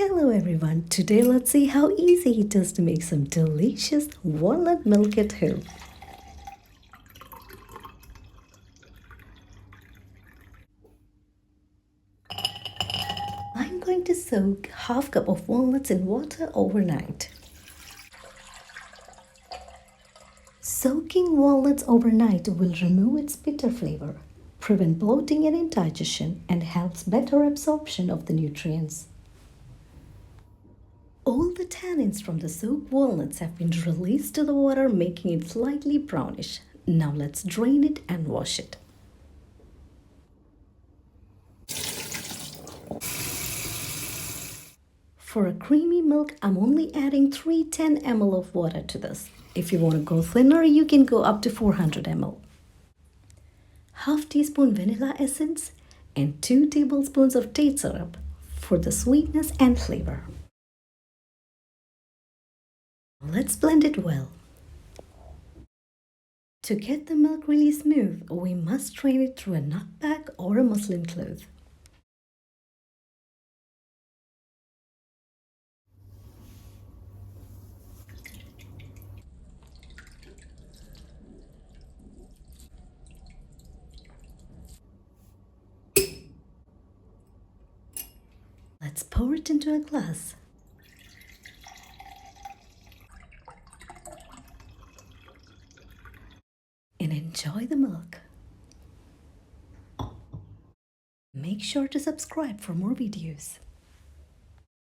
Hello everyone, today let's see how easy it is to make some delicious walnut milk at home. I'm going to soak half cup of walnuts in water overnight. Soaking walnuts overnight will remove its bitter flavor, prevent bloating and indigestion, and helps better absorption of the nutrients. All the tannins from the soaked walnuts have been released to the water, making it slightly brownish. Now let's drain it and wash it. For a creamy milk, I'm only adding 310 ml of water to this. If you want to go thinner, you can go up to 400 ml. Half teaspoon vanilla essence and 2 tablespoons of date syrup for the sweetness and flavor. Let's blend it well. To get the milk really smooth, we must strain it through a nut bag or a muslin cloth. Let's pour it into a glass. And enjoy the milk. Make sure to subscribe for more videos.